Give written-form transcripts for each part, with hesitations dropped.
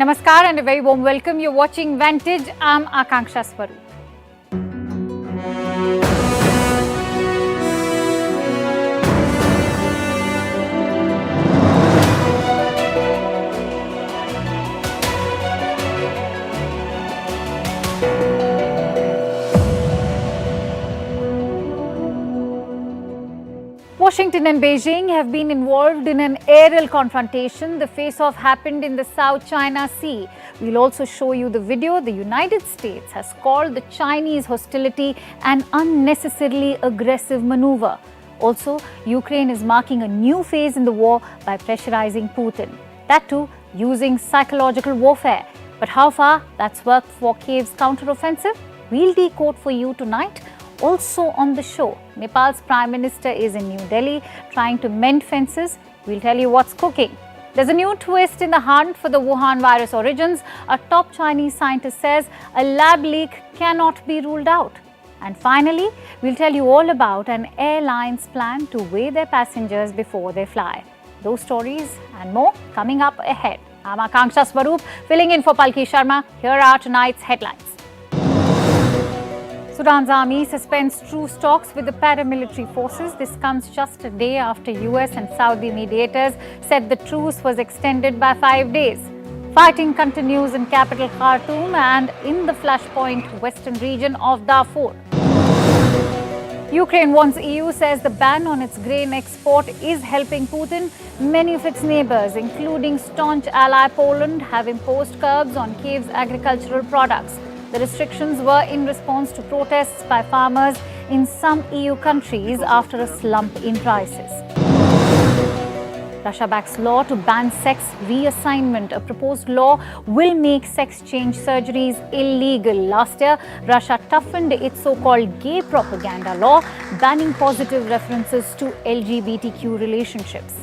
Namaskar and a very warm welcome. You're watching Vantage. I'm Akanksha Swaroop. Washington and Beijing have been involved in an aerial confrontation. The face-off happened in the South China Sea. We'll also show you the video. The United States has called the Chinese hostility an unnecessarily aggressive maneuver. Also, Ukraine is marking a new phase in the war by pressurizing Putin. That too, using psychological warfare. But how far that's worked for Kiev's counteroffensive? We'll decode for you tonight. Also on the show, Nepal's Prime Minister is in New Delhi trying to mend fences. We'll tell you what's cooking. There's a new twist in the hunt for the Wuhan virus origins. A top Chinese scientist says a lab leak cannot be ruled out. And finally, we'll tell you all about an airline's plan to weigh their passengers before they fly. Those stories and more coming up ahead. I'm Akanksha Swaroop, filling in for Palki Sharma. Here are tonight's headlines. Sudan's army suspends truce talks with the paramilitary forces. This comes just a day after US and Saudi mediators said the truce was extended by 5 days. Fighting continues in capital Khartoum and in the flashpoint western region of Darfur. Ukraine warns EU, says the ban on its grain export is helping Putin. Many of its neighbors, including staunch ally Poland, have imposed curbs on Kiev's agricultural products. The restrictions were in response to protests by farmers in some EU countries after a slump in prices. Russia backs law to ban sex reassignment. A proposed law will make sex change surgeries illegal. Last year, Russia toughened its so-called gay propaganda law, banning positive references to LGBTQ relationships.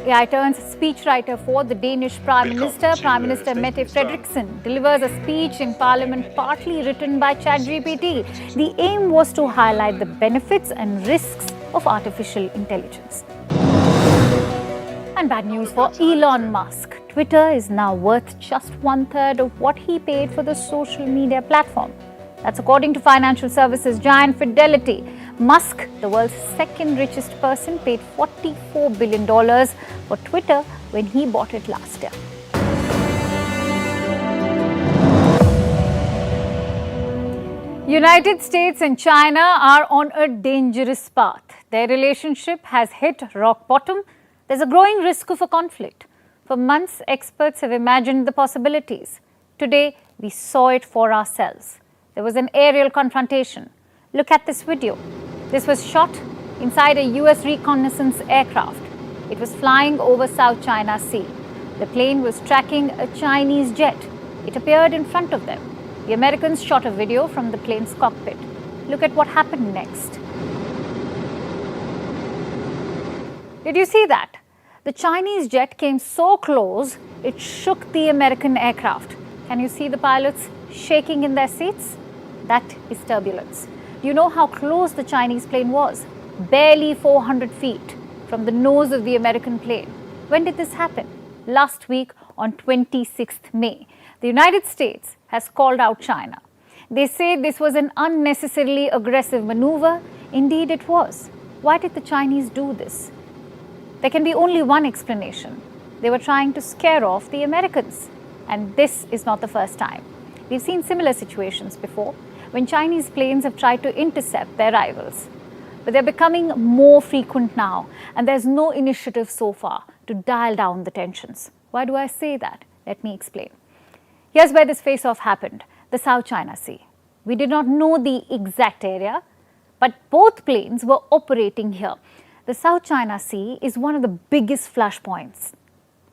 AI turns speechwriter for the Danish Prime Minister. Prime Minister Mette Frederiksen delivers a speech in Parliament partly written by ChatGPT. The aim was to highlight the benefits and risks of artificial intelligence. And bad news for Elon Musk. Twitter is now worth just 1/3 of what he paid for the social media platform. That's according to financial services giant Fidelity. Musk, the world's second richest person, paid $44 billion for Twitter when he bought it last year. United States and China are on a dangerous path. Their relationship has hit rock bottom. There's a growing risk of a conflict. For months, experts have imagined the possibilities. Today, we saw it for ourselves. There was an aerial confrontation. Look at this video. This was shot inside a US reconnaissance aircraft. It was flying over South China Sea. The plane was tracking a Chinese jet. It appeared in front of them. The Americans shot a video from the plane's cockpit. Look at what happened next. Did you see that? The Chinese jet came so close, it shook the American aircraft. Can you see the pilots shaking in their seats? That is turbulence. You know how close the Chinese plane was? Barely 400 feet from the nose of the American plane. When did this happen? Last week on 26th May. The United States has called out China. They say this was an unnecessarily aggressive maneuver. Indeed, it was. Why did the Chinese do this? There can be only one explanation. They were trying to scare off the Americans. And this is not the first time. We've seen similar situations before, when Chinese planes have tried to intercept their rivals. But they're becoming more frequent now, and there's no initiative so far to dial down the tensions. Why do I say that? Let me explain. Here's where this face-off happened, the South China Sea. We did not know the exact area, but both planes were operating here. The South China Sea is one of the biggest flashpoints.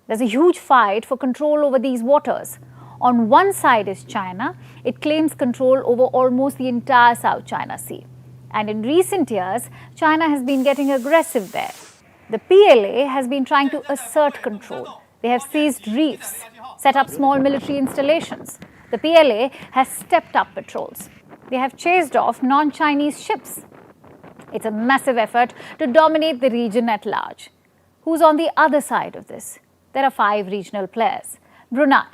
There's a huge fight for control over these waters. On one side is China. It claims control over almost the entire South China Sea. And in recent years, China has been getting aggressive there. The PLA has been trying to assert control. They have seized reefs, set up small military installations. The PLA has stepped up patrols. They have chased off non-Chinese ships. It's a massive effort to dominate the region at large. Who's on the other side of this? there are 5 regional players: Brunei,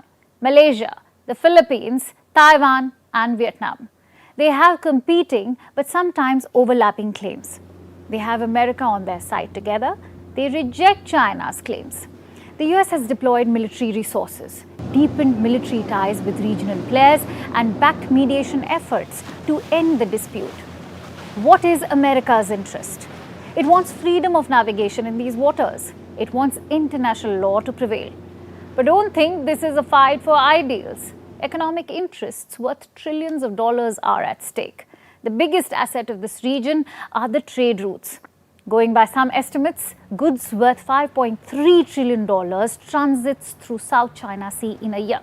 Malaysia, the Philippines, Taiwan and Vietnam. They have competing but sometimes overlapping claims. They have America on their side together. They reject China's claims. The US has deployed military resources, deepened military ties with regional players and backed mediation efforts to end the dispute. What is America's interest? It wants freedom of navigation in these waters. It wants international law to prevail. But don't think this is a fight for ideals. Economic interests worth trillions of dollars are at stake. The biggest asset of this region are the trade routes. Going by some estimates, goods worth $5.3 trillion transits through South China Sea in a year.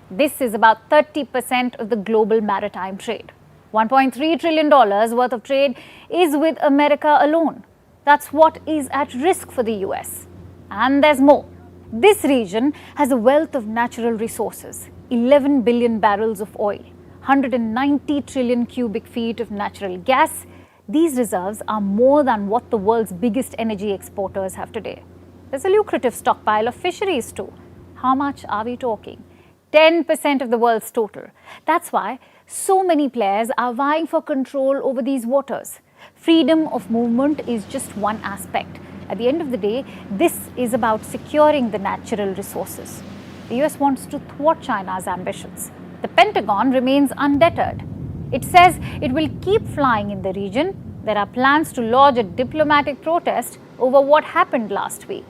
This is about 30% of the global maritime trade. $1.3 trillion worth of trade is with America alone. That's what is at risk for the US. And there's more. This region has a wealth of natural resources, 11 billion barrels of oil, 190 trillion cubic feet of natural gas. These reserves are more than what the world's biggest energy exporters have today. There's a lucrative stockpile of fisheries too. How much are we talking? 10% of the world's total. That's why so many players are vying for control over these waters. Freedom of movement is just one aspect. At the end of the day, this is about securing the natural resources. The US wants to thwart China's ambitions. The Pentagon remains undeterred. It says it will keep flying in the region. There are plans to lodge a diplomatic protest over what happened last week.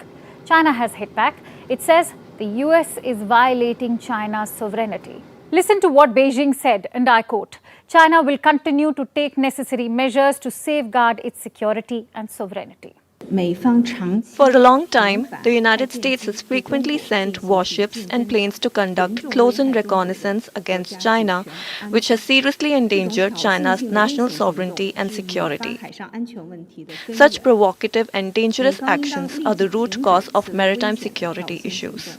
China has hit back. It says the US is violating China's sovereignty. Listen to what Beijing said, and I quote, "China will continue to take necessary measures to safeguard its security and sovereignty." For a long time, the United States has frequently sent warships and planes to conduct close-in reconnaissance against China, which has seriously endangered China's national sovereignty and security. Such provocative and dangerous actions are the root cause of maritime security issues.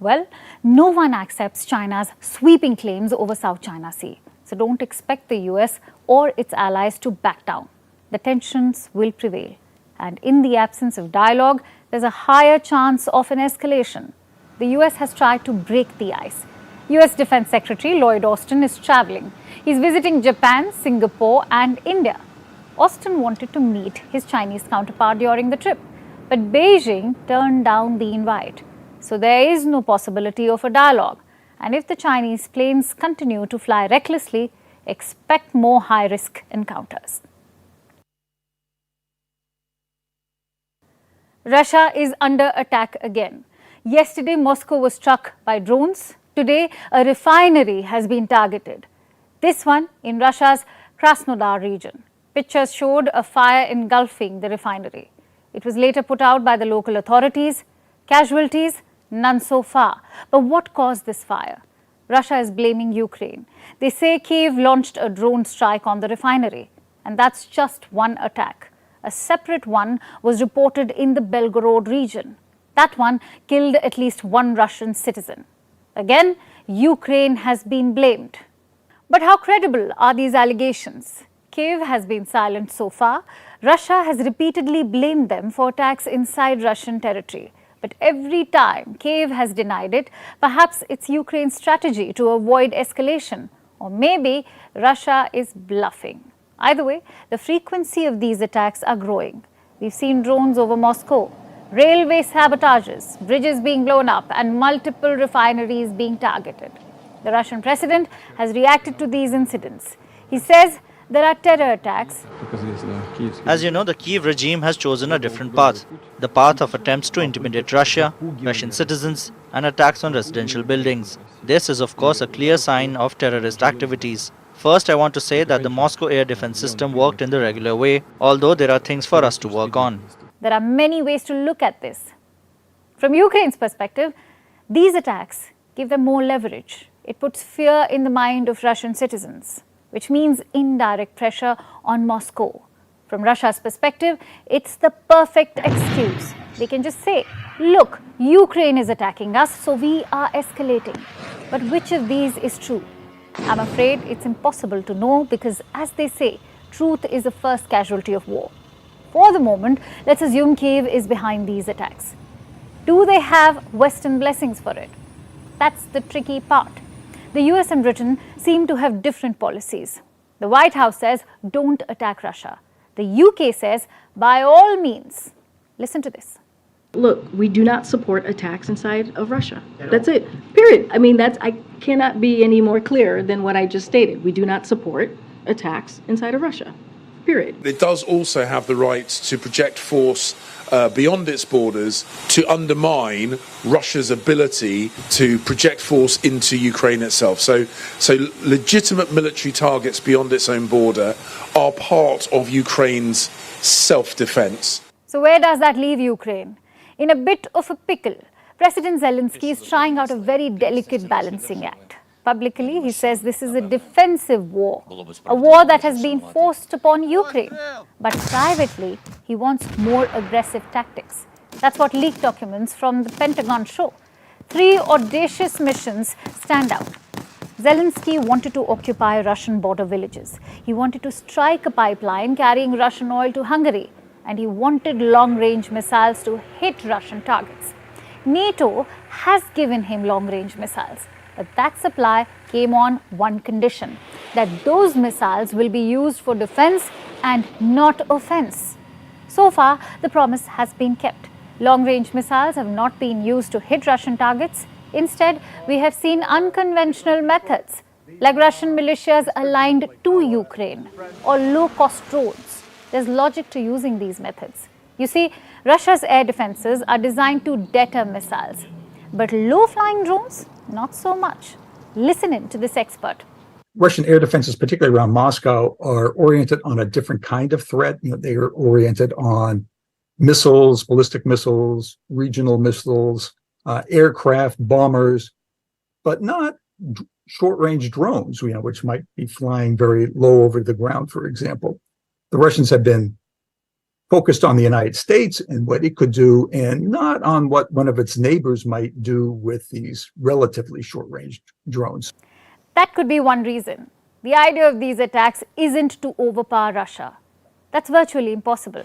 Well, no one accepts China's sweeping claims over South China Sea. So don't expect the US or its allies to back down. The tensions will prevail. And in the absence of dialogue, there's a higher chance of an escalation. The US has tried to break the ice. US Defense Secretary Lloyd Austin is traveling. He's visiting Japan, Singapore and India. Austin wanted to meet his Chinese counterpart during the trip, but Beijing turned down the invite. So there is no possibility of a dialogue. And if the Chinese planes continue to fly recklessly, expect more high-risk encounters. Russia is under attack again. Yesterday, Moscow was struck by drones. Today, a refinery has been targeted. This one in Russia's Krasnodar region. Pictures showed a fire engulfing the refinery. It was later put out by the local authorities. Casualties? None so far. But what caused this fire? Russia is blaming Ukraine. They say Kyiv launched a drone strike on the refinery. And that's just one attack. A separate one was reported in the Belgorod region. That one killed at least one Russian citizen. Again, Ukraine has been blamed. But how credible are these allegations? Kyiv has been silent so far. Russia has repeatedly blamed them for attacks inside Russian territory. But every time Kyiv has denied it, perhaps it's Ukraine's strategy to avoid escalation. Or maybe Russia is bluffing. Either way, the frequency of these attacks are growing. We've seen drones over Moscow, railway sabotages, bridges being blown up, and multiple refineries being targeted. The Russian president has reacted to these incidents. He says there are terror attacks. As you know, the Kyiv regime has chosen a different path. The path of attempts to intimidate Russia, Russian citizens, and attacks on residential buildings. This is, of course, a clear sign of terrorist activities. First, I want to say that the Moscow air defense system worked in the regular way, although there are things for us to work on. There are many ways to look at this. From Ukraine's perspective, these attacks give them more leverage. It puts fear in the mind of Russian citizens, which means indirect pressure on Moscow. From Russia's perspective, it's the perfect excuse. They can just say, look, Ukraine is attacking us, so we are escalating. But which of these is true? I'm afraid it's impossible to know because, as they say, truth is the first casualty of war. For the moment, let's assume Kiev is behind these attacks. Do they have Western blessings for it? That's the tricky part. The US and Britain seem to have different policies. The White House says, don't attack Russia. The UK says, by all means. Listen to this. Look, we do not support attacks inside of Russia. That's it. Period. I mean, I cannot be any more clear than what I just stated. We do not support attacks inside of Russia. Period. It does also have the right to project force beyond its borders to undermine Russia's ability to project force into Ukraine itself. So legitimate military targets beyond its own border are part of Ukraine's self-defense. So where does that leave Ukraine? In a bit of a pickle. President Zelensky is trying out a very delicate balancing act. Publicly, he says this is a defensive war, a war that has been forced upon Ukraine. But privately, he wants more aggressive tactics. That's what leaked documents from the Pentagon show. 3 audacious missions stand out. Zelensky wanted to occupy Russian border villages. He wanted to strike a pipeline carrying Russian oil to Hungary. And he wanted long-range missiles to hit Russian targets. NATO has given him long-range missiles. But that supply came on one condition, that those missiles will be used for defense and not offense. So far, the promise has been kept. Long-range missiles have not been used to hit Russian targets. Instead, we have seen unconventional methods, like Russian militias aligned to Ukraine or low-cost drones. There's logic to using these methods. You see, Russia's air defenses are designed to deter missiles. But low-flying drones, not so much. Listen in to this expert. Russian air defenses, particularly around Moscow, are oriented on a different kind of threat. They are oriented on missiles, ballistic missiles, regional missiles, aircraft, bombers, but not short-range drones, which might be flying very low over the ground, for example. The Russians have been focused on the United States and what it could do, and not on what one of its neighbors might do with these relatively short-range drones. That could be one reason. The idea of these attacks isn't to overpower Russia. That's virtually impossible.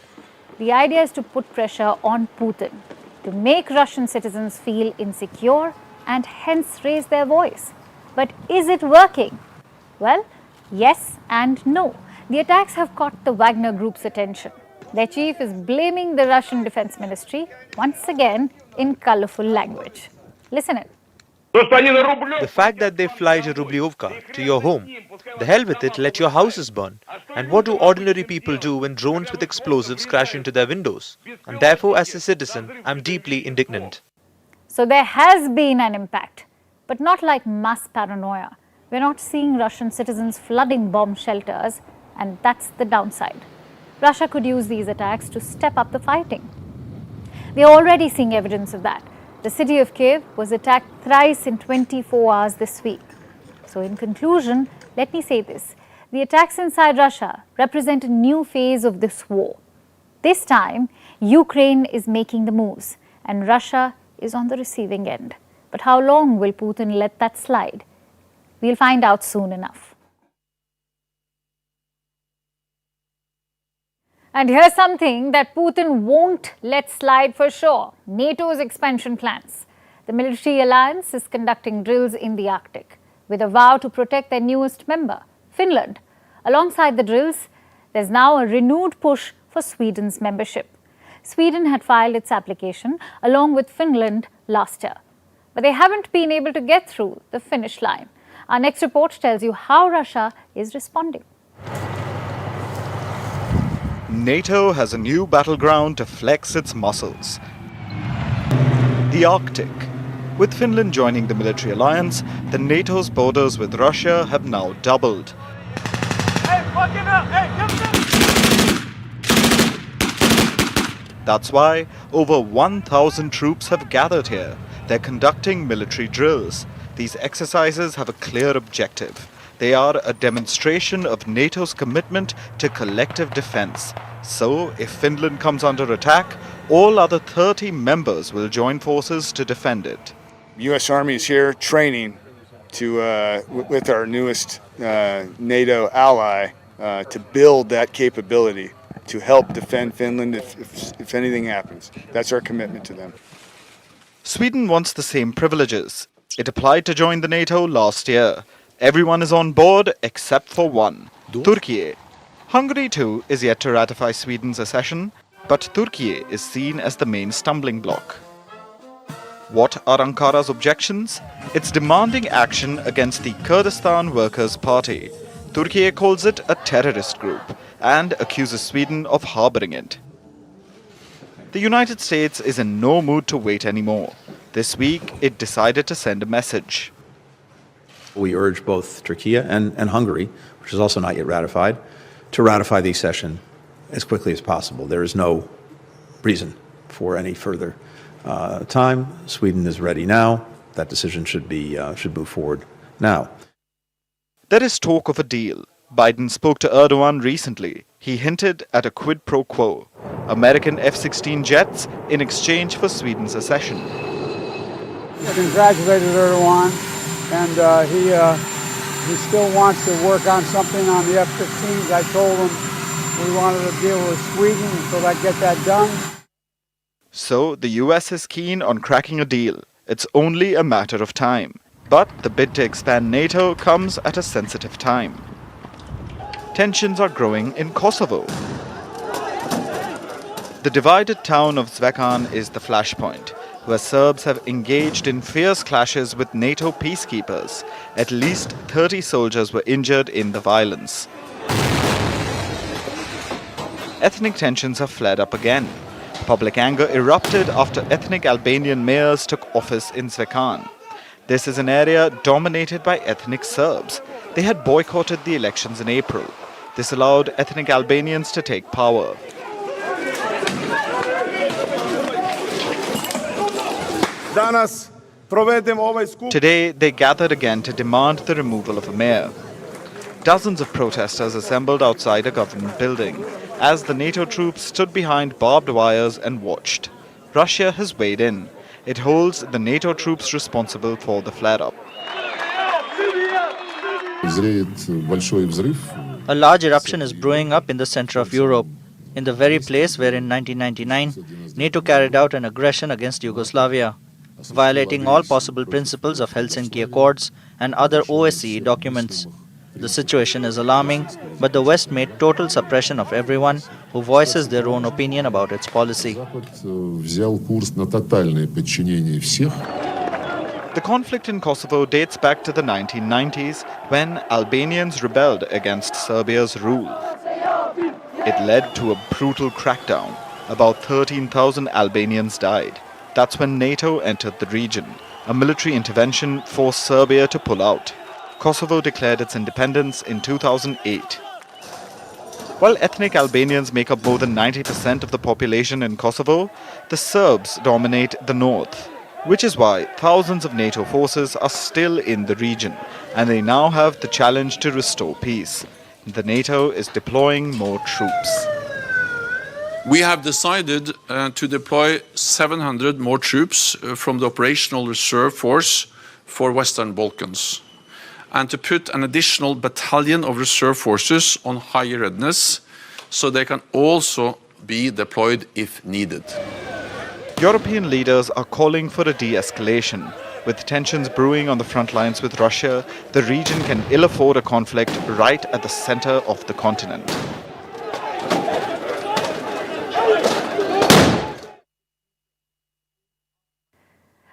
The idea is to put pressure on Putin, to make Russian citizens feel insecure and hence raise their voice. But is it working? Well, yes and no. The attacks have caught the Wagner Group's attention. Their chief is blaming the Russian Defense Ministry, once again, in colorful language. Listen in. The fact that they fly to Rubliovka, to your home, the hell with it, let your houses burn. And what do ordinary people do when drones with explosives crash into their windows? And therefore, as a citizen, I'm deeply indignant. So there has been an impact, but not like mass paranoia. We're not seeing Russian citizens flooding bomb shelters, and that's the downside. Russia could use these attacks to step up the fighting. We are already seeing evidence of that. The city of Kiev was attacked thrice in 24 hours this week. So in conclusion, let me say this. The attacks inside Russia represent a new phase of this war. This time, Ukraine is making the moves and Russia is on the receiving end. But how long will Putin let that slide? We'll find out soon enough. And here's something that Putin won't let slide for sure: NATO's expansion plans. The military alliance is conducting drills in the Arctic with a vow to protect their newest member, Finland. Alongside the drills, there's now a renewed push for Sweden's membership. Sweden had filed its application along with Finland last year, but they haven't been able to get through the finish line. Our next report tells you how Russia is responding. NATO has a new battleground to flex its muscles: the Arctic. With Finland joining the military alliance, the NATO's borders with Russia have now doubled. That's why over 1,000 troops have gathered here. They're conducting military drills. These exercises have a clear objective. They are a demonstration of NATO's commitment to collective defense. So, if Finland comes under attack, all other 30 members will join forces to defend it. U.S. Army is here training with our newest NATO ally to build that capability to help defend Finland if anything happens. That's our commitment to them. Sweden wants the same privileges. It applied to join the NATO last year. Everyone is on board except for one, Turkey. Hungary too is yet to ratify Sweden's accession, but Turkey is seen as the main stumbling block. What are Ankara's objections? It's demanding action against the Kurdistan Workers' Party. Turkey calls it a terrorist group and accuses Sweden of harboring it. The United States is in no mood to wait anymore. This week, it decided to send a message. We urge both Turkey and Hungary, which is also not yet ratified, to ratify the accession as quickly as possible. There is no reason for any further time. Sweden is ready now. That decision should move forward now. There is talk of a deal. Biden spoke to Erdogan recently. He hinted at a quid pro quo, American F-16 jets in exchange for Sweden's accession. I congratulated Erdogan, and he still wants to work on something on the F-15s. I told him we wanted to deal with Sweden until I get that done. So the US is keen on cracking a deal. It's only a matter of time. But the bid to expand NATO comes at a sensitive time. Tensions are growing in Kosovo. The divided town of Zvecan is the flashpoint, where Serbs have engaged in fierce clashes with NATO peacekeepers. At least 30 soldiers were injured in the violence. Ethnic tensions have flared up again. Public anger erupted after ethnic Albanian mayors took office in Zvecan. This is an area dominated by ethnic Serbs. They had boycotted the elections in April. This allowed ethnic Albanians to take power. Today, they gathered again to demand the removal of a mayor. Dozens of protesters assembled outside a government building as the NATO troops stood behind barbed wires and watched. Russia has weighed in. It holds the NATO troops responsible for the flare-up. A large eruption is brewing up in the center of Europe, in the very place where in 1999 NATO carried out an aggression against Yugoslavia, violating all possible principles of Helsinki Accords and other OSCE documents. The situation is alarming, but the West made total suppression of everyone who voices their own opinion about its policy. The conflict in Kosovo dates back to the 1990s when Albanians rebelled against Serbia's rule. It led to a brutal crackdown. About 13,000 Albanians died. That's when NATO entered the region. A military intervention forced Serbia to pull out. Kosovo declared its independence in 2008. While ethnic Albanians make up more than 90% of the population in Kosovo, the Serbs dominate the north, which is why thousands of NATO forces are still in the region, and they now have the challenge to restore peace. The NATO is deploying more troops. We have decided to deploy 700 more troops from the Operational Reserve Force for Western Balkans, and to put an additional battalion of reserve forces on higher readiness so they can also be deployed if needed. European leaders are calling for a de-escalation. With tensions brewing on the front lines with Russia, the region can ill afford a conflict right at the center of the continent.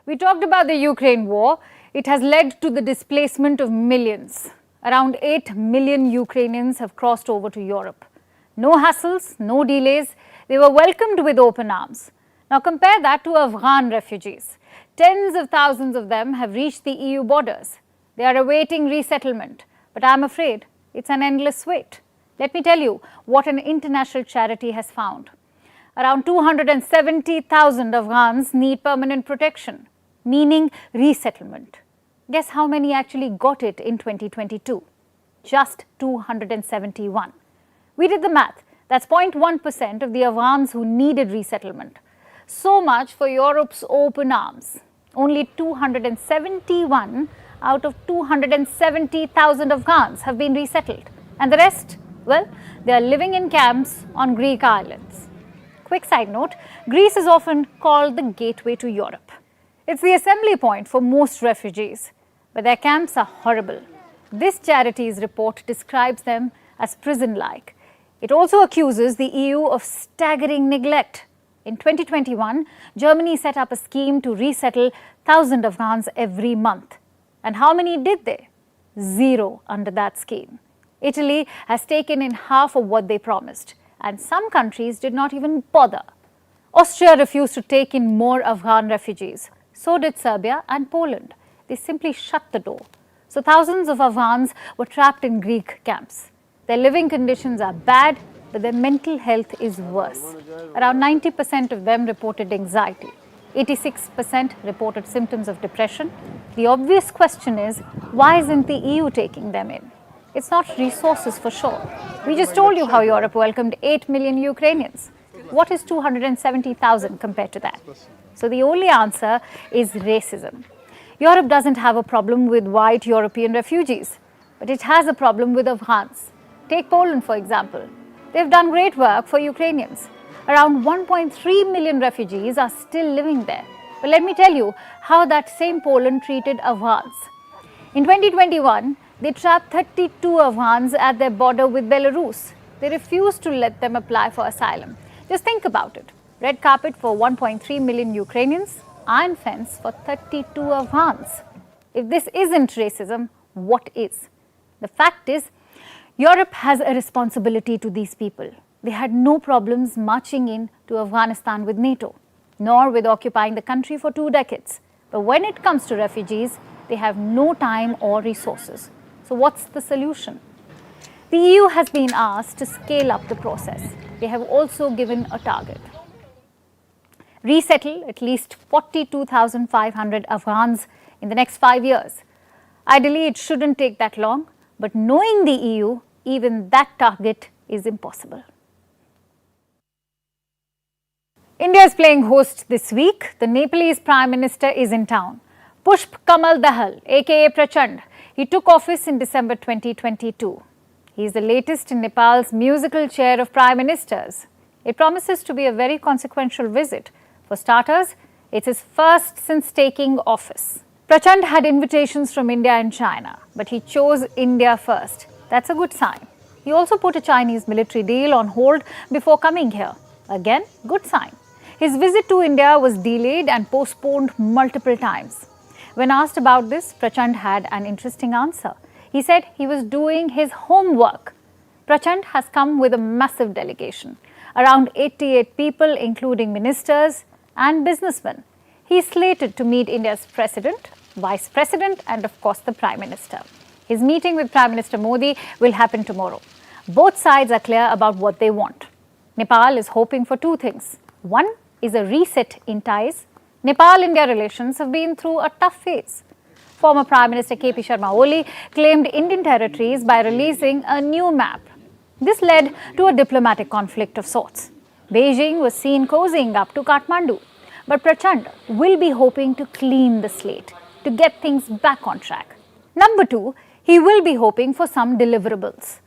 We talked about the Ukraine war. It has led to the displacement of millions. Around 8 million Ukrainians have crossed over to Europe. No hassles, no delays. They were welcomed with open arms. Now compare that to Afghan refugees. Tens of thousands of them have reached the EU borders. They are awaiting resettlement, but I'm afraid it's an endless wait. Let me tell you what an international charity has found. Around 270,000 Afghans need permanent protection, meaning resettlement. Guess how many actually got it in 2022? Just 271. We did the math. That's 0.1% of the Afghans who needed resettlement. So much for Europe's open arms. Only 271 out of 270,000 Afghans have been resettled, and the rest, Well, they are living in camps on Greek islands. Quick side note, Greece is often called the gateway to Europe. It's the assembly point for most refugees, but their camps are horrible. This charity's report describes them as prison-like. It also accuses the EU of staggering neglect. In 2021, Germany set up a scheme to resettle 1,000 Afghans every month. And how many did they? 0 under that scheme. Italy has taken in half of what they promised, and some countries did not even bother. Austria refused to take in more Afghan refugees. So did Serbia and Poland. They simply shut the door. So thousands of Afghans were trapped in Greek camps. Their living conditions are bad, but their mental health is worse. Around 90% of them reported anxiety. 86% reported symptoms of depression. The obvious question is, why isn't the EU taking them in? It's not resources for sure. We just told you how Europe welcomed 8 million Ukrainians. What is 270,000 compared to that? So the only answer is racism. Europe doesn't have a problem with white European refugees, but it has a problem with Afghans. Take Poland, for example. They've done great work for Ukrainians. Around 1.3 million refugees are still living there. But let me tell you how that same Poland treated Afghans. In 2021, they trapped 32 Afghans at their border with Belarus. They refused to let them apply for asylum. Just think about it. Red carpet for 1.3 million Ukrainians, iron fence for 32 Afghans. If this isn't racism, what is? The fact is, Europe has a responsibility to these people. They had no problems marching in to Afghanistan with NATO, nor with occupying the country for 2 decades. But when it comes to refugees, they have no time or resources. So what's the solution? The EU has been asked to scale up the process. They have also given a target. Resettle at least 42,500 Afghans in the next 5 years. Ideally, it shouldn't take that long, but knowing the EU, even that target is impossible. India is playing host this week. The Nepalese Prime Minister is in town. Pushp Kamal Dahal, aka Prachand, he took office in December 2022. He is the latest in Nepal's musical chair of Prime Ministers. It promises to be a very consequential visit. For starters, it's his first since taking office. Prachand had invitations from India and China, but he chose India first. That's a good sign. He also put a Chinese military deal on hold before coming here. Again, good sign. His visit to India was delayed and postponed multiple times. When asked about this, Prachand had an interesting answer. He said he was doing his homework. Prachand has come with a massive delegation, around 88 people, including ministers and businessmen. He is slated to meet India's president, vice president, and of course the Prime Minister. His meeting with Prime Minister Modi will happen tomorrow. Both sides are clear about what they want. Nepal is hoping for 2 things. One is a reset in ties. Nepal-India relations have been through a tough phase. Former Prime Minister KP Sharma Oli claimed Indian territories by releasing a new map. This led to a diplomatic conflict of sorts. Beijing was seen cozying up to Kathmandu. But Prachand will be hoping to clean the slate, to get things back on track. Number 2, he will be hoping for some deliverables,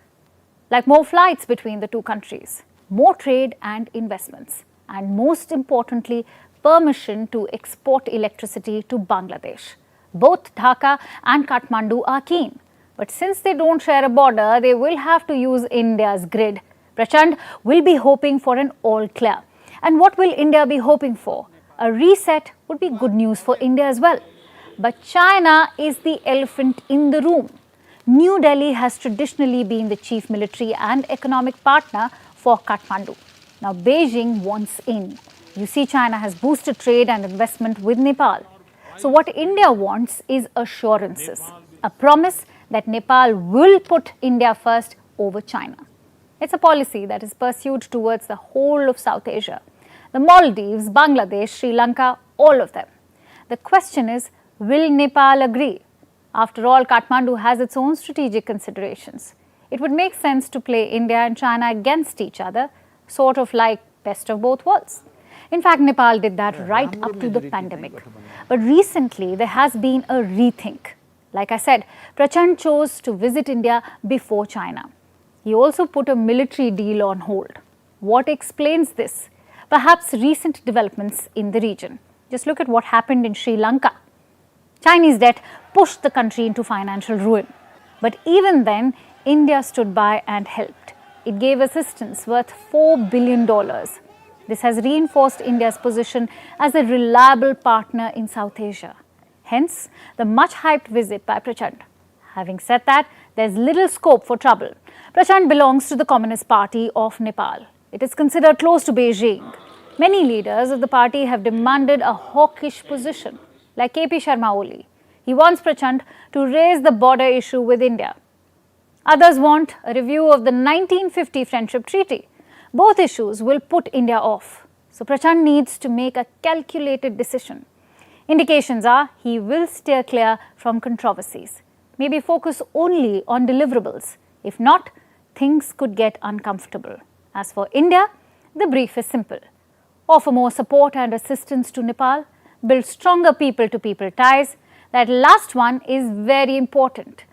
like more flights between the 2 countries, more trade and investments, and most importantly, permission to export electricity to Bangladesh. Both Dhaka and Kathmandu are keen, but since they don't share a border, they will have to use India's grid. Prachand will be hoping for an all clear. And what will India be hoping for? A reset would be good news for India as well. But China is the elephant in the room. New Delhi has traditionally been the chief military and economic partner for Kathmandu. Now Beijing wants in. You see, China has boosted trade and investment with Nepal. So what India wants is assurances, a promise that Nepal will put India first over China. It's a policy that is pursued towards the whole of South Asia. The Maldives, Bangladesh, Sri Lanka, all of them. The question is, will Nepal agree? After all, Kathmandu has its own strategic considerations. It would make sense to play India and China against each other, sort of like best of both worlds. In fact, Nepal did that right up to the pandemic. But recently, there has been a rethink. Like I said, Prachand chose to visit India before China. He also put a military deal on hold. What explains this? Perhaps recent developments in the region. Just look at what happened in Sri Lanka. Chinese debt pushed the country into financial ruin. But even then, India stood by and helped. It gave assistance worth $4 billion. This has reinforced India's position as a reliable partner in South Asia. Hence, the much-hyped visit by Prachand. Having said that, there's little scope for trouble. Prachand belongs to the Communist Party of Nepal. It is considered close to Beijing. Many leaders of the party have demanded a hawkish position, like KP Sharma Oli. He wants Prachand to raise the border issue with India. Others want a review of the 1950 Friendship Treaty. Both issues will put India off. So Prachand needs to make a calculated decision. Indications are he will steer clear from controversies. Maybe focus only on deliverables. If not, things could get uncomfortable. As for India, the brief is simple. Offer more support and assistance to Nepal. Build stronger people-to-people ties. That last one is very important.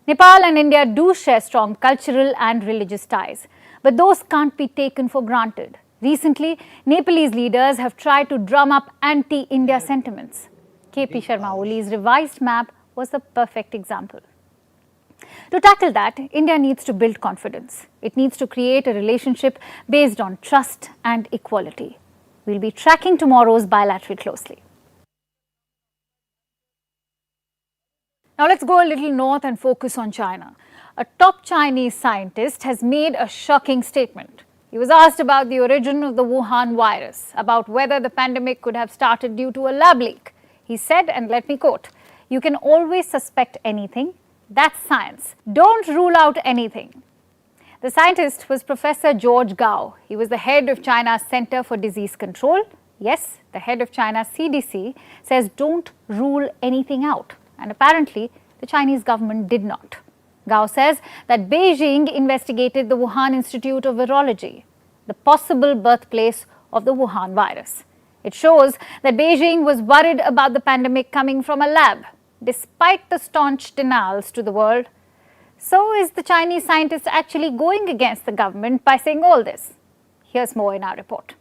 Nepal and India do share strong cultural and religious ties, but those can't be taken for granted. Recently, Nepalese leaders have tried to drum up anti-India sentiments. KP Sharma Oli's revised map was the perfect example. To tackle that, India needs to build confidence. It needs to create a relationship based on trust and equality. We'll be tracking tomorrow's bilateral closely. Now let's go a little north and focus on China. A top Chinese scientist has made a shocking statement. He was asked about the origin of the Wuhan virus, about whether the pandemic could have started due to a lab leak. He said, and let me quote, "You can always suspect anything. That's science. Don't rule out anything." The scientist was Professor George Gao. He was the head of China's Center for Disease Control. Yes, the head of China's CDC says don't rule anything out. And apparently, the Chinese government did not. Gao says that Beijing investigated the Wuhan Institute of Virology, the possible birthplace of the Wuhan virus. It shows that Beijing was worried about the pandemic coming from a lab, despite the staunch denials to the world. So is the Chinese scientist actually going against the government by saying all this? Here's more in our report.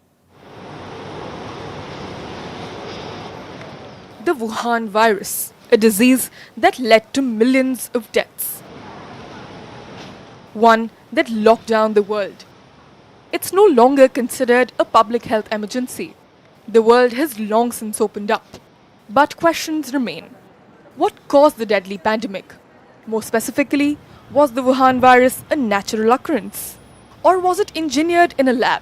The Wuhan virus, a disease that led to millions of deaths. One that locked down the world. It's no longer considered a public health emergency. The world has long since opened up. But questions remain. What caused the deadly pandemic? More specifically, was the Wuhan virus a natural occurrence? Or was it engineered in a lab?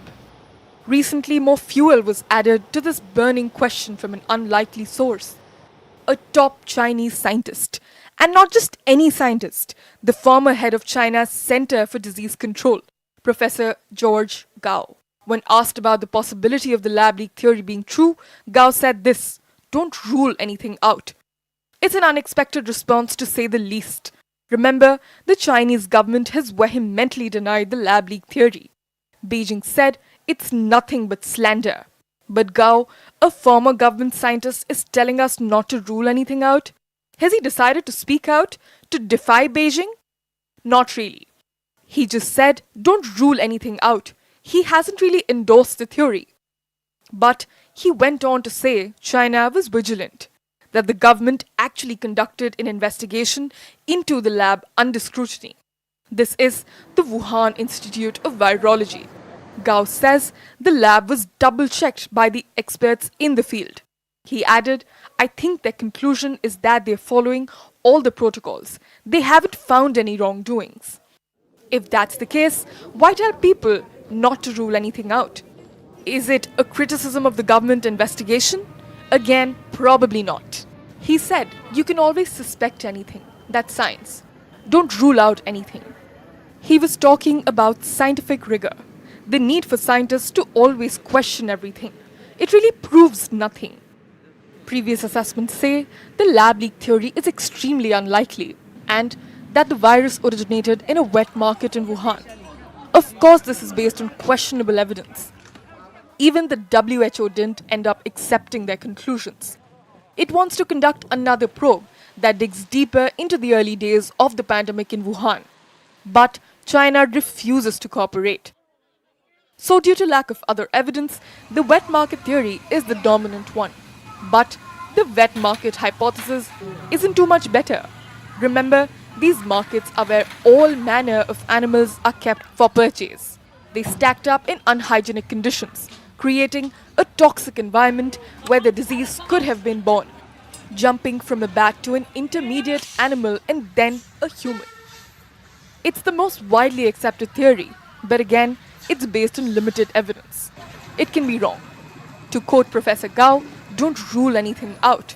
Recently, more fuel was added to this burning question from an unlikely source. A top Chinese scientist, and not just any scientist, the former head of China's Center for Disease Control, Professor George Gao. When asked about the possibility of the lab leak theory being true, Gao said this: "Don't rule anything out." It's an unexpected response to say the least. Remember, the Chinese government has vehemently denied the lab leak theory. Beijing said it's nothing but slander. But Gao, a former government scientist, is telling us not to rule anything out. Has he decided to speak out, to defy Beijing? Not really. He just said, don't rule anything out. He hasn't really endorsed the theory. But he went on to say China was vigilant, that the government actually conducted an investigation into the lab under scrutiny. This is the Wuhan Institute of Virology. Gao says the lab was double-checked by the experts in the field. He added, "I think their conclusion is that they're following all the protocols. They haven't found any wrongdoings." If that's the case, why tell people not to rule anything out? Is it a criticism of the government investigation? Again, probably not. He said, you can always suspect anything. That's science. Don't rule out anything. He was talking about scientific rigor, the need for scientists to always question everything. It really proves nothing. Previous assessments say the lab leak theory is extremely unlikely and that the virus originated in a wet market in Wuhan. Of course, this is based on questionable evidence. Even the WHO didn't end up accepting their conclusions. It wants to conduct another probe that digs deeper into the early days of the pandemic in Wuhan. But China refuses to cooperate. So due to lack of other evidence, the wet market theory is the dominant one. But the wet market hypothesis isn't too much better. Remember, these markets are where all manner of animals are kept for purchase. They stacked up in unhygienic conditions, creating a toxic environment where the disease could have been born, jumping from a bat to an intermediate animal and then a human. It's the most widely accepted theory, but again, it's based on limited evidence. It can be wrong. To quote Professor Gao, don't rule anything out.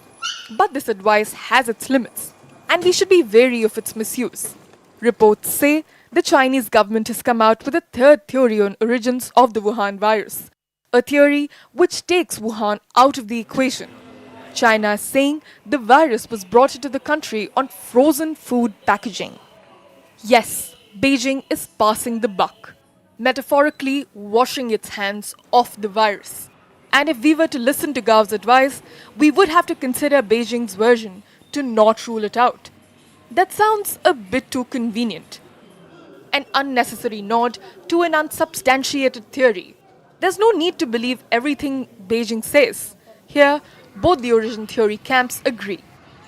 But this advice has its limits, and we should be wary of its misuse. Reports say the Chinese government has come out with a third theory on origins of the Wuhan virus, a theory which takes Wuhan out of the equation. China is saying the virus was brought into the country on frozen food packaging. Yes, Beijing is passing the buck, metaphorically washing its hands off the virus. And if we were to listen to Gao's advice, we would have to consider Beijing's version to not rule it out. That sounds a bit too convenient. An unnecessary nod to an unsubstantiated theory. There's no need to believe everything Beijing says. Here, both the origin theory camps agree.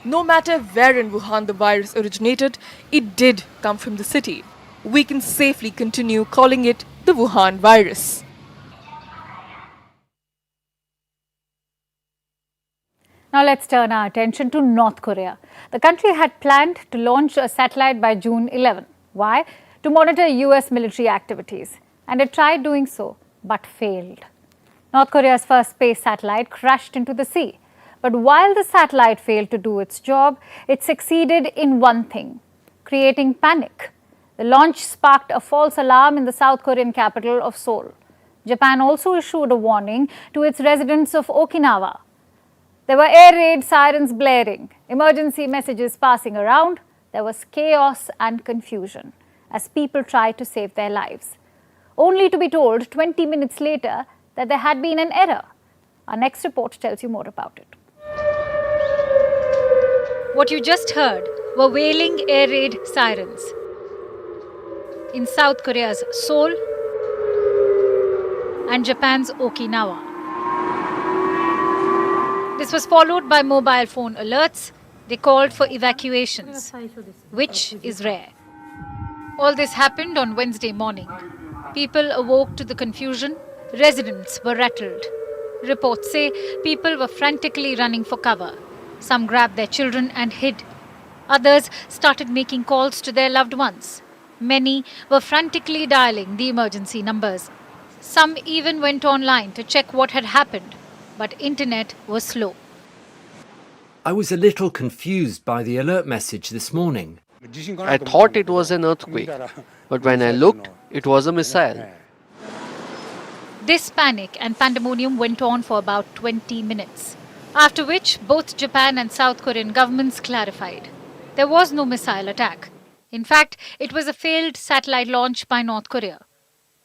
No matter where in Wuhan the virus originated, it did come from the city. We can safely continue calling it the Wuhan virus. Now let's turn our attention to North Korea. The country had planned to launch a satellite by June 11. Why? To monitor US military activities. And it tried doing so, but failed. North Korea's first space satellite crashed into the sea. But while the satellite failed to do its job, it succeeded in one thing: creating panic. The launch sparked a false alarm in the South Korean capital of Seoul. Japan also issued a warning to its residents of Okinawa. There were air raid sirens blaring, emergency messages passing around. There was chaos and confusion as people tried to save their lives, only to be told 20 minutes later that there had been an error. Our next report tells you more about it. What you just heard were wailing air raid sirens in South Korea's Seoul and Japan's Okinawa. This was followed by mobile phone alerts. They called for evacuations, which is rare. All this happened on Wednesday morning. People awoke to the confusion. Residents were rattled. Reports say people were frantically running for cover. Some grabbed their children and hid. Others started making calls to their loved ones. Many were frantically dialing the emergency numbers. Some even went online to check what had happened, but internet was slow. I was a little confused by the alert message this morning. I thought it was an earthquake, but when I looked, it was a missile. This panic and pandemonium went on for about 20 minutes, after which both Japan and South Korean governments clarified. There was no missile attack. In fact, it was a failed satellite launch by North Korea.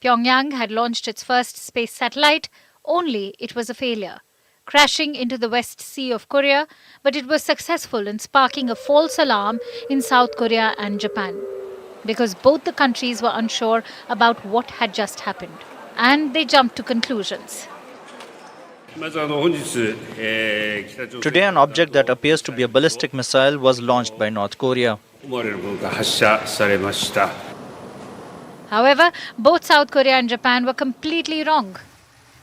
Pyongyang had launched its first space satellite, only it was a failure, crashing into the West Sea of Korea, but it was successful in sparking a false alarm in South Korea and Japan, because both the countries were unsure about what had just happened, and they jumped to conclusions. Today, an object that appears to be a ballistic missile was launched by North Korea. However, both South Korea and Japan were completely wrong,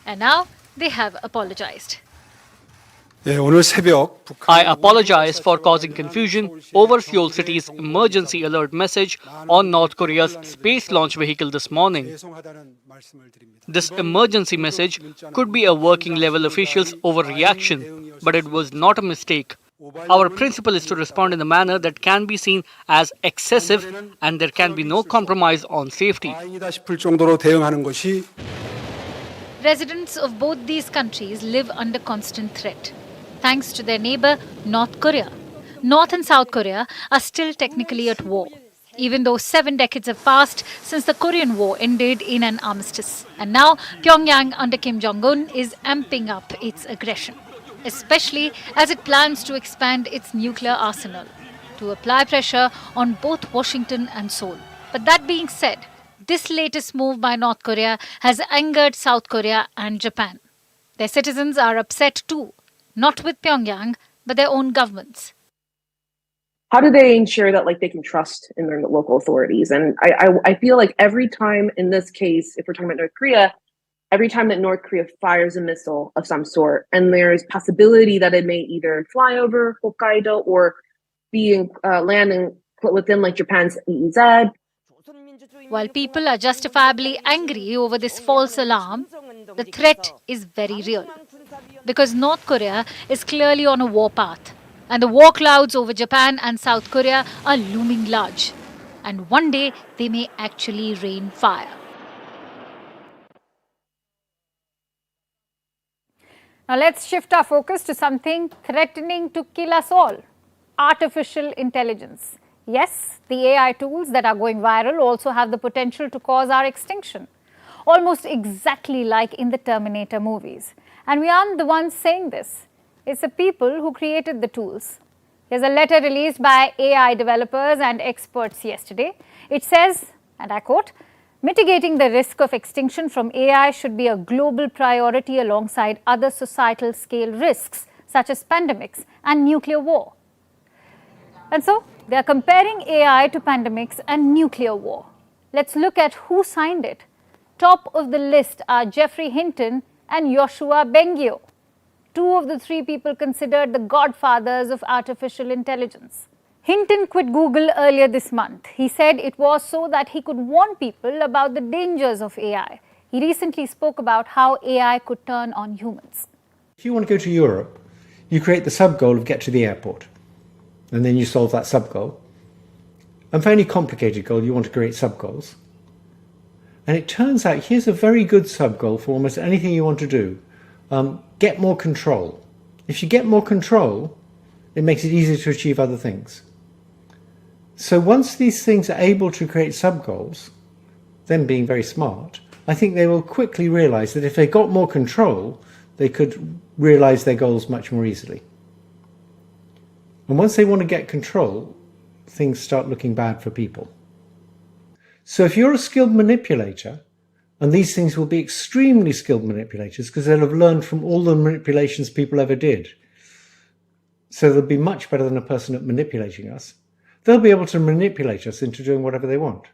and now they have apologized. I apologize for causing confusion over Seoul City's emergency alert message on North Korea's space launch vehicle this morning. This emergency message could be a working level official's overreaction, but it was not a mistake. Our principle is to respond in a manner that can be seen as excessive, and there can be no compromise on safety. Residents of both these countries live under constant threat, thanks to their neighbor, North Korea. North and South Korea are still technically at war, even though 7 decades have passed since the Korean War ended in an armistice. And now, Pyongyang under Kim Jong-un is amping up its aggression, especially as it plans to expand its nuclear arsenal, to apply pressure on both Washington and Seoul. But that being said, this latest move by North Korea has angered South Korea and Japan. Their citizens are upset too, not with Pyongyang, but their own governments. How do they ensure that they can trust in their local authorities? And I feel like every time in this case, if we're talking about North Korea, every time that North Korea fires a missile of some sort, and there's possibility that it may either fly over Hokkaido or be landing within Japan's EEZ. While people are justifiably angry over this false alarm, the threat is very real. Because North Korea is clearly on a war path, and the war clouds over Japan and South Korea are looming large. And one day they may actually rain fire. Now let's shift our focus to something threatening to kill us all: artificial intelligence. Yes, the AI tools that are going viral also have the potential to cause our extinction, almost exactly like in the Terminator movies. And we aren't the ones saying this. It's the people who created the tools. Here's a letter released by AI developers and experts yesterday. It says, and I quote, "Mitigating the risk of extinction from AI should be a global priority alongside other societal scale risks such as pandemics and nuclear war." And so, they are comparing AI to pandemics and nuclear war. Let's look at who signed it. Top of the list are Jeffrey Hinton and Yoshua Bengio, two of the three people considered the godfathers of artificial intelligence. Hinton quit Google earlier this month. He said it was so that he could warn people about the dangers of AI. He recently spoke about how AI could turn on humans. If you want to go to Europe, you create the sub-goal of get to the airport. And then you solve that sub-goal. And for any complicated goal, you want to create sub-goals. And it turns out here's a very good sub-goal for almost anything you want to do. Get more control. If you get more control, it makes it easier to achieve other things. So once these things are able to create sub-goals, them being very smart, I think they will quickly realize that if they got more control, they could realize their goals much more easily. And once they want to get control, things start looking bad for people. So if you're a skilled manipulator, and these things will be extremely skilled manipulators because they'll have learned from all the manipulations people ever did. So they'll be much better than a person at manipulating us. They'll be able to manipulate us into doing whatever they want.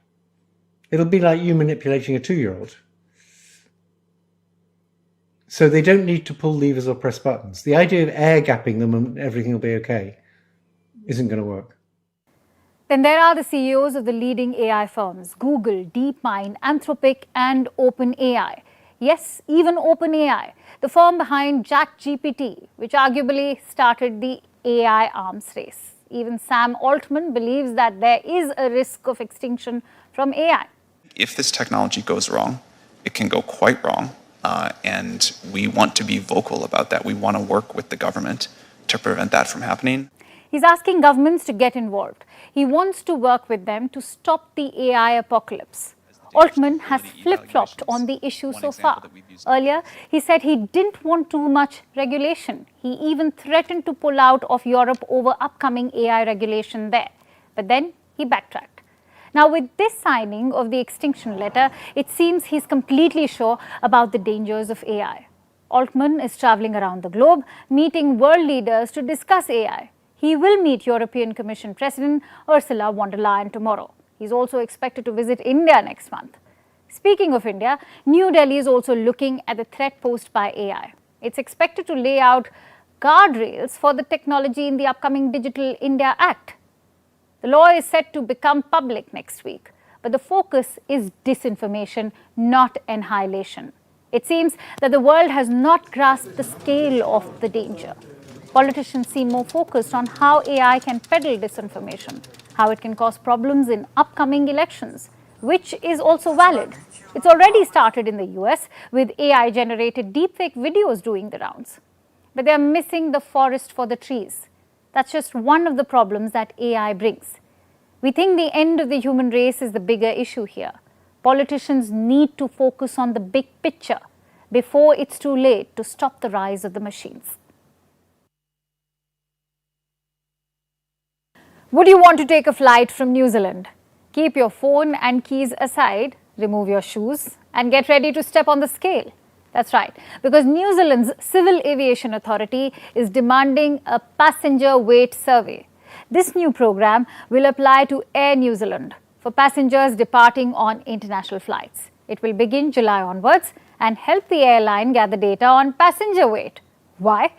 It'll be like you manipulating a 2-year-old. So they don't need to pull levers or press buttons. The idea of air gapping them and everything will be okay isn't going to work. Then there are the CEOs of the leading AI firms: Google, DeepMind, Anthropic and OpenAI. Yes, even OpenAI, the firm behind ChatGPT, which arguably started the AI arms race. Even Sam Altman believes that there is a risk of extinction from AI. If this technology goes wrong, it can go quite wrong. And we want to be vocal about that. We want to work with the government to prevent that from happening. He's asking governments to get involved. He wants to work with them to stop the AI apocalypse. Altman has flip-flopped on the issue so far. Earlier, he said he didn't want too much regulation. He even threatened to pull out of Europe over upcoming AI regulation there. But then he backtracked. Now, with this signing of the extinction letter, it seems he's completely sure about the dangers of AI. Altman is traveling around the globe, meeting world leaders to discuss AI. He will meet European Commission President Ursula von der Leyen tomorrow. He's also expected to visit India next month. Speaking of India, New Delhi is also looking at the threat posed by AI. It's expected to lay out guardrails for the technology in the upcoming Digital India Act. The law is set to become public next week, but the focus is disinformation, not annihilation. It seems that the world has not grasped the scale of the danger. Politicians seem more focused on how AI can peddle disinformation, how it can cause problems in upcoming elections, which is also valid. It's already started in the US with AI-generated deepfake videos doing the rounds. But they're missing the forest for the trees. That's just one of the problems that AI brings. We think the end of the human race is the bigger issue here. Politicians need to focus on the big picture before it's too late to stop the rise of the machines. Would you want to take a flight from New Zealand? Keep your phone and keys aside, remove your shoes, and get ready to step on the scale. That's right, because New Zealand's Civil Aviation Authority is demanding a passenger weight survey. This new program will apply to Air New Zealand for passengers departing on international flights. It will begin July onwards and help the airline gather data on passenger weight. Why?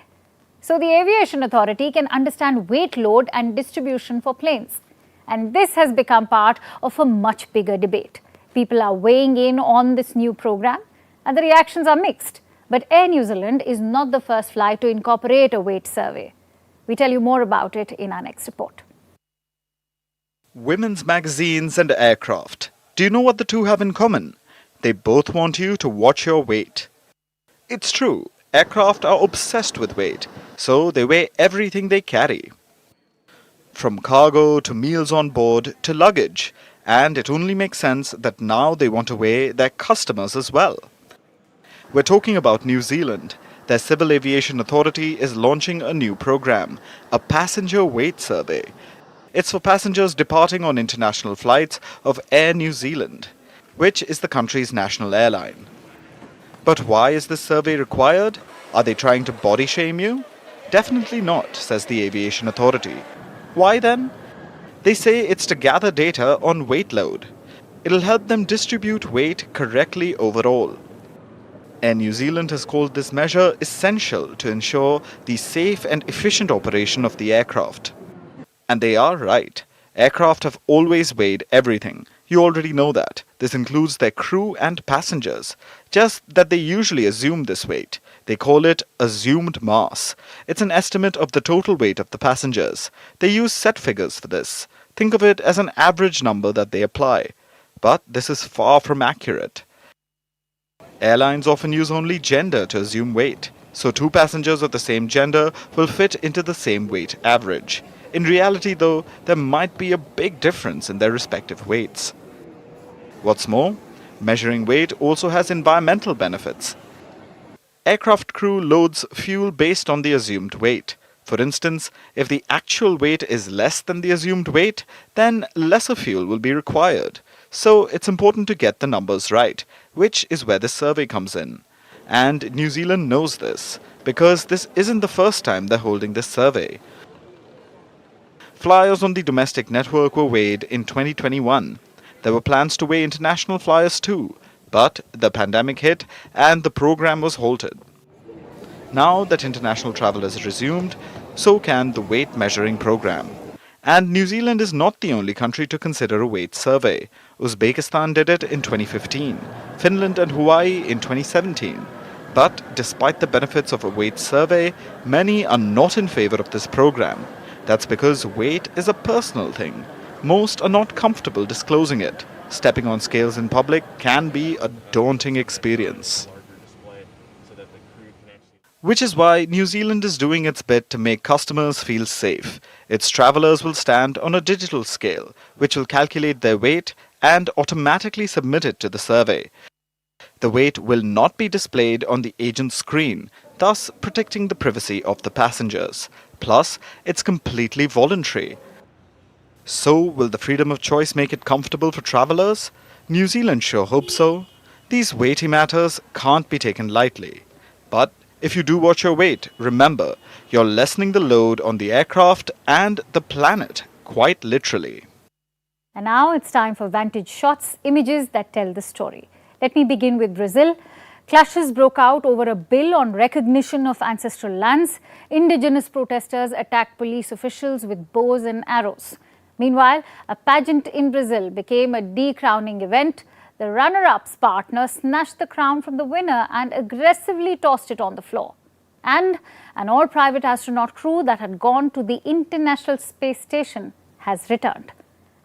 So the Aviation Authority can understand weight load and distribution for planes. And this has become part of a much bigger debate. People are weighing in on this new program, and the reactions are mixed. But Air New Zealand is not the first flight to incorporate a weight survey. We tell you more about it in our next report. Women's magazines and aircraft. Do you know what the two have in common? They both want you to watch your weight. It's true, aircraft are obsessed with weight, so they weigh everything they carry. From cargo to meals on board to luggage, and it only makes sense that now they want to weigh their customers as well. We're talking about New Zealand. Their Civil Aviation Authority is launching a new program, a passenger weight survey. It's for passengers departing on international flights of Air New Zealand, which is the country's national airline. But why is this survey required? Are they trying to body shame you? Definitely not, says the Aviation Authority. Why then? They say it's to gather data on weight load. It'll help them distribute weight correctly overall. Air New Zealand has called this measure essential to ensure the safe and efficient operation of the aircraft. And they are right. Aircraft have always weighed everything. You already know that. This includes their crew and passengers. Just that they usually assume this weight. They call it assumed mass. It's an estimate of the total weight of the passengers. They use set figures for this. Think of it as an average number that they apply. But this is far from accurate. Airlines often use only gender to assume weight. So two passengers of the same gender will fit into the same weight average. In reality, though, there might be a big difference in their respective weights. What's more, measuring weight also has environmental benefits. Aircraft crew loads fuel based on the assumed weight. For instance, if the actual weight is less than the assumed weight, then lesser fuel will be required. So it's important to get the numbers right, which is where this survey comes in. And New Zealand knows this, because this isn't the first time they're holding this survey. Flyers on the domestic network were weighed in 2021. There were plans to weigh international flyers too, but the pandemic hit and the program was halted. Now that international travel has resumed, so can the weight measuring program. And New Zealand is not the only country to consider a weight survey. Uzbekistan did it in 2015, Finland and Hawaii in 2017. But despite the benefits of a weight survey, many are not in favor of this program. That's because weight is a personal thing. Most are not comfortable disclosing it. Stepping on scales in public can be a daunting experience. Which is why New Zealand is doing its bit to make customers feel safe. Its travelers will stand on a digital scale, which will calculate their weight and automatically submit it to the survey. The weight will not be displayed on the agent's screen, thus protecting the privacy of the passengers. Plus, it's completely voluntary. So, will the freedom of choice make it comfortable for travelers? New Zealand sure hopes so. These weighty matters can't be taken lightly. But if you do watch your weight, remember, you're lessening the load on the aircraft and the planet, quite literally. And now it's time for Vantage Shots, images that tell the story. Let me begin with Brazil. Clashes broke out over a bill on recognition of ancestral lands. Indigenous protesters attacked police officials with bows and arrows. Meanwhile, a pageant in Brazil became a decrowning event. The runner-up's partner snatched the crown from the winner and aggressively tossed it on the floor. And an all-private astronaut crew that had gone to the International Space Station has returned.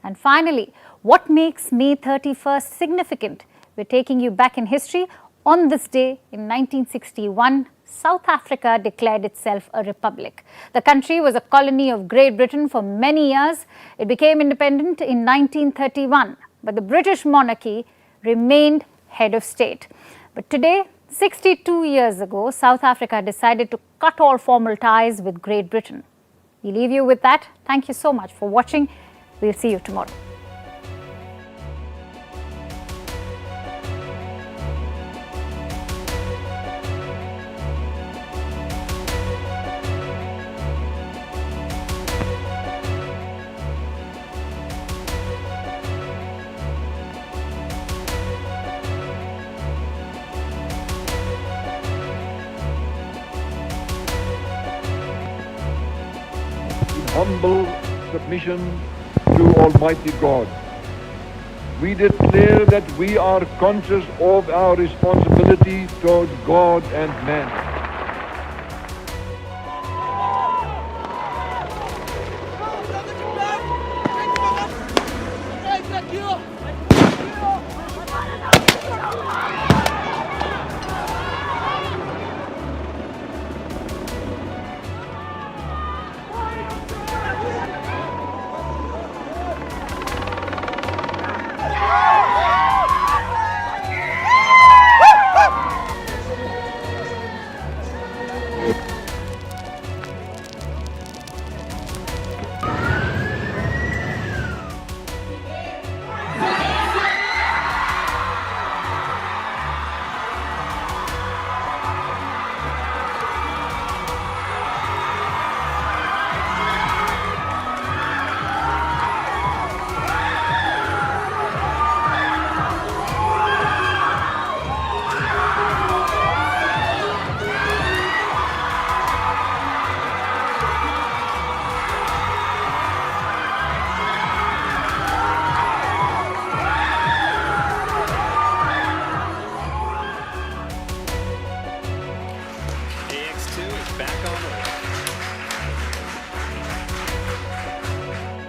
And finally, what makes May 31st significant? We're taking you back in history. On this day in 1961, South Africa declared itself a republic. The country was a colony of Great Britain for many years. It became independent in 1931, but the British monarchy remained head of state. But today, 62 years ago, South Africa decided to cut all formal ties with Great Britain. We leave you with that. Thank you so much for watching. We'll see you tomorrow. humble submission to Almighty God. We declare that we are conscious of our responsibility towards God and man.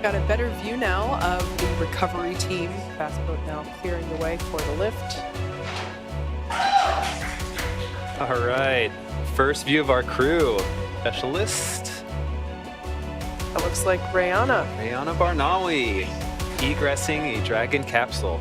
Got a better view now of the recovery team. Fast boat now clearing the way for the lift. All right, first view of our crew. Specialist. That looks like Rayana. Rayana Barnawi, egressing a Dragon capsule.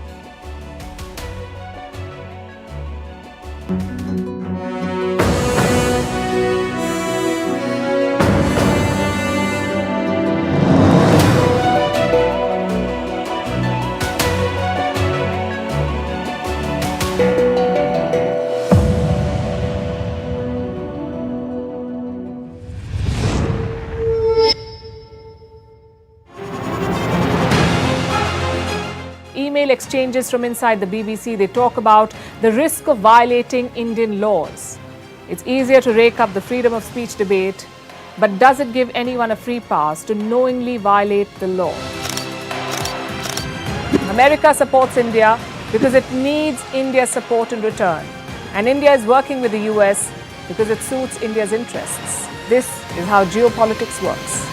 Email exchanges from inside the BBC, they talk about the risk of violating Indian laws. It's easier to rake up the freedom of speech debate, but does it give anyone a free pass to knowingly violate the law? America supports India because it needs India's support in return. And India is working with the US because it suits India's interests. This is how geopolitics works.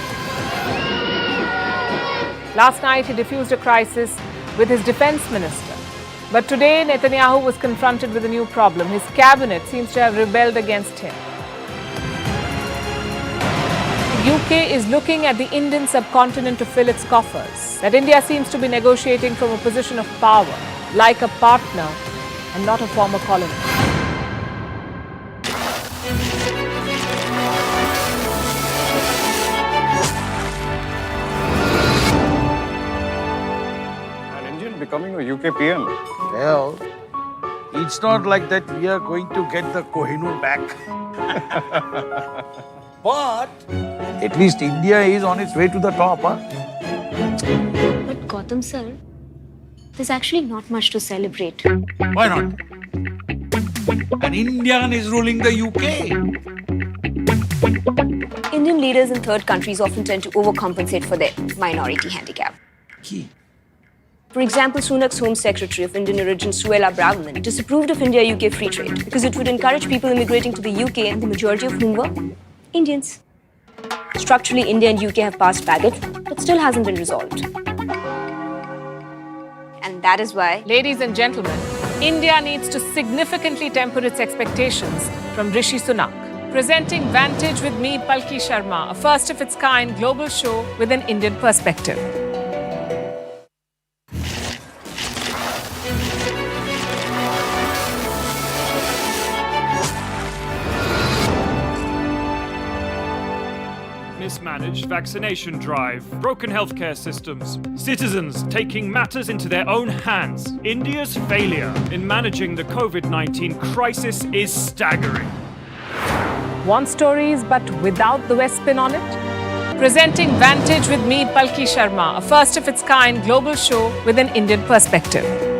Last night, he diffused a crisis with his defense minister. But today, Netanyahu was confronted with a new problem. His cabinet seems to have rebelled against him. The UK is looking at the Indian subcontinent to fill its coffers. That India seems to be negotiating from a position of power, like a partner and not a former colony. Becoming a UK PM. Well, it's not like that we are going to get the Kohinoor back. But at least India is on its way to the top. Huh? But Gautam sir, there's actually not much to celebrate. Why not? An Indian is ruling the UK. Indian leaders in third countries often tend to overcompensate for their minority handicap. For example, Sunak's Home Secretary of Indian origin, Suella Braverman, disapproved of India-UK free trade because it would encourage people immigrating to the UK, and the majority of whom were Indians. Structurally, India and UK have passed baggage, but still hasn't been resolved. And that is why, ladies and gentlemen, India needs to significantly temper its expectations from Rishi Sunak. Presenting Vantage with me, Palki Sharma, a first-of-its-kind global show with an Indian perspective. Mismanaged vaccination drive, broken healthcare systems, citizens taking matters into their own hands. India's failure in managing the COVID-19 crisis is staggering. Want stories but without the West spin on it? Presenting Vantage with me, Palki Sharma, a first-of-its-kind global show with an Indian perspective.